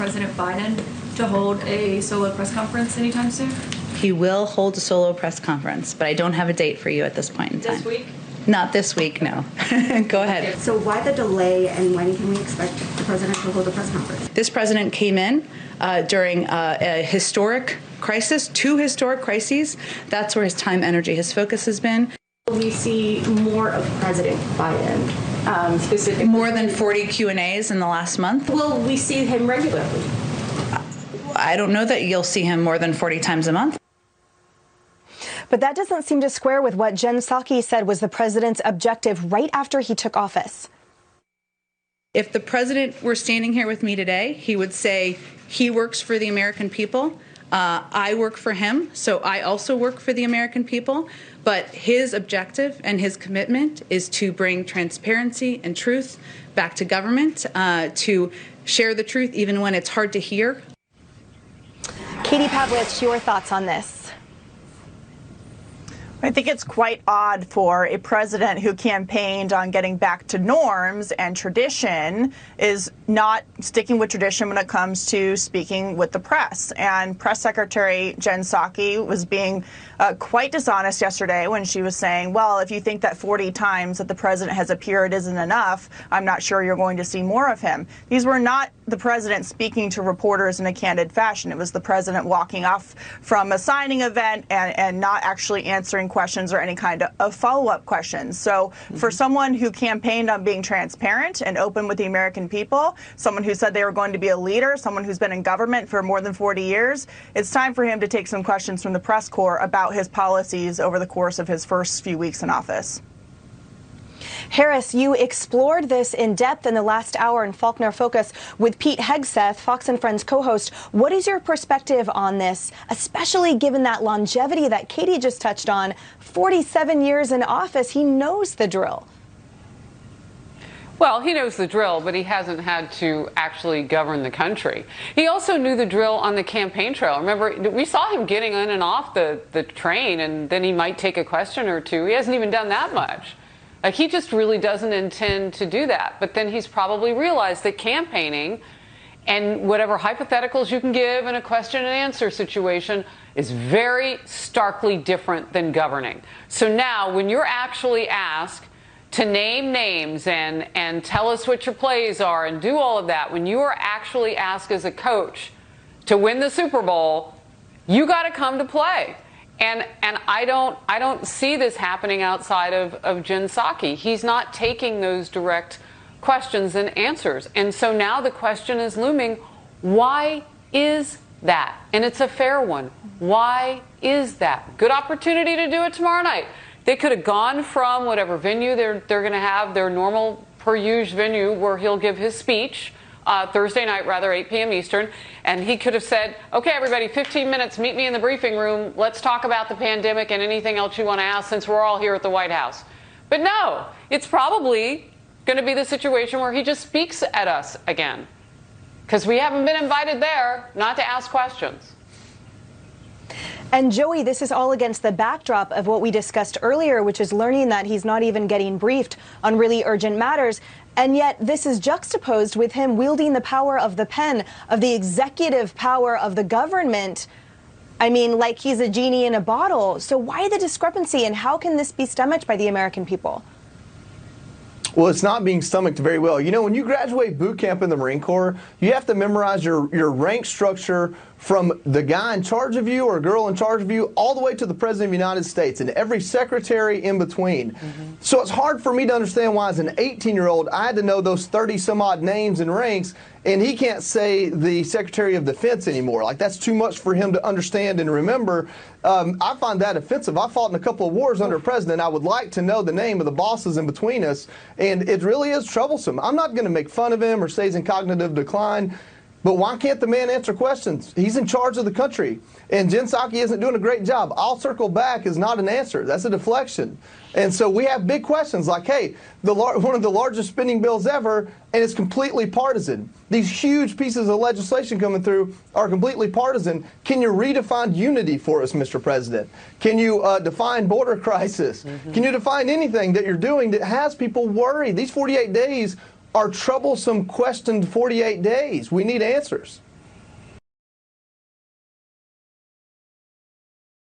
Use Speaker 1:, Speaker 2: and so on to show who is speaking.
Speaker 1: President Biden to hold a solo press conference anytime soon?
Speaker 2: He will hold a solo press conference, but I don't have a date for you at this point in time.
Speaker 1: This week?
Speaker 2: Not this week, no. Go ahead.
Speaker 3: So why the delay, and when can we expect the president to hold a press conference?
Speaker 2: This president came in during a historic crisis, two historic crises. That's where his time, energy, his focus has been.
Speaker 3: We see more of President Biden, specifically.
Speaker 2: More than 40 Q&As in the last month.
Speaker 3: Will we see him regularly?
Speaker 2: I don't know that you'll see him more than 40 times a month.
Speaker 4: But that doesn't seem to square with what Jen Psaki said was the president's objective right after he took office.
Speaker 2: If the president were standing here with me today, he would say he works for the American people. I work for him, so I also work for the American people. But his objective and his commitment is to bring transparency and truth back to government, to share the truth even when it's hard to hear.
Speaker 4: Katie Pavlich, your thoughts on this?
Speaker 5: I think it's quite odd for a president who campaigned on getting back to norms and tradition is not sticking with tradition when it comes to speaking with the press. And Press Secretary Jen Psaki was being quite dishonest yesterday when she was saying, well, if you think that 40 times that the president has appeared isn't enough, I'm not sure you're going to see more of him. These were not the president speaking to reporters in a candid fashion. It was the president walking off from a signing event and not actually answering questions or any kind of follow-up questions. So for someone who campaigned on being transparent and open with the American people, someone who said they were going to be a leader, someone who's been in government for more than 40 years, it's time for him to take some questions from the press corps about his policies over the course of his first few weeks in office.
Speaker 4: Harris, you explored this in depth in the last hour in Faulkner Focus with Pete Hegseth, Fox and Friends co-host. What is your perspective on this, especially given that longevity that Katie just touched on? 47 years in office, he knows the drill.
Speaker 6: Well, he knows the drill, but he hasn't had to actually govern the country. He also knew the drill on the campaign trail. Remember, we saw him getting in and off the train, and then he might take a question or two. He hasn't even done that much. Like, he just really doesn't intend to do that. But then he's probably realized that campaigning and whatever hypotheticals you can give in a question and answer situation is very starkly different than governing. So now when you're actually asked to name names and tell us what your plays are and do all of that, when you are actually asked as a coach to win the Super Bowl, you got to come to play. And I don't see this happening outside of Jen Psaki. He's not taking those direct questions and answers. And so now the question is looming, why is that? And it's a fair one. Why is that? Good opportunity to do it tomorrow night. They could have gone from whatever venue they're going to have, their normal per usual venue where he'll give his speech, Thursday night, 8 p.m. Eastern, and he could have said, okay, everybody, 15 minutes, meet me in the briefing room. Let's talk about the pandemic and anything else you want to ask since we're all here at the White House. But no, it's probably going to be the situation where he just speaks at us again, because we haven't been invited there not to ask questions.
Speaker 4: And Joey, this is all against the backdrop of what we discussed earlier, which is learning that he's not even getting briefed on really urgent matters. And yet this is juxtaposed with him wielding the power of the pen, of the executive power of the government. I mean, like he's a genie in a bottle. So why the discrepancy, and how can this be stomached by the American people?
Speaker 7: Well, it's not being stomached very well. You know, when you graduate boot camp in the Marine Corps, you have to memorize your rank structure from the guy in charge of you or girl in charge of you all the way to the President of the United States and every secretary in between. So it's hard for me to understand why as an 18-year-old I had to know those 30-some-odd names and ranks, and he can't say the Secretary of Defense anymore. Like, that's too much for him to understand and remember. I find that offensive. I fought in a couple of wars under a president. I would like to know the name of the bosses in between us, and it really is troublesome. I'm not going to make fun of him or say he's in cognitive decline, but why can't the man answer questions? He's in charge of the country, and Jen Psaki isn't doing a great job. I'll circle back is not an answer. That's a deflection. And so we have big questions like, hey, one of the largest spending bills ever, and it's completely partisan. These huge pieces of legislation coming through are completely partisan. Can you redefine unity for us, Mr. President? Can you define border crisis? Can you define anything that you're doing that has people worried? These 48 days are troublesome, questioned 48 days. We need answers.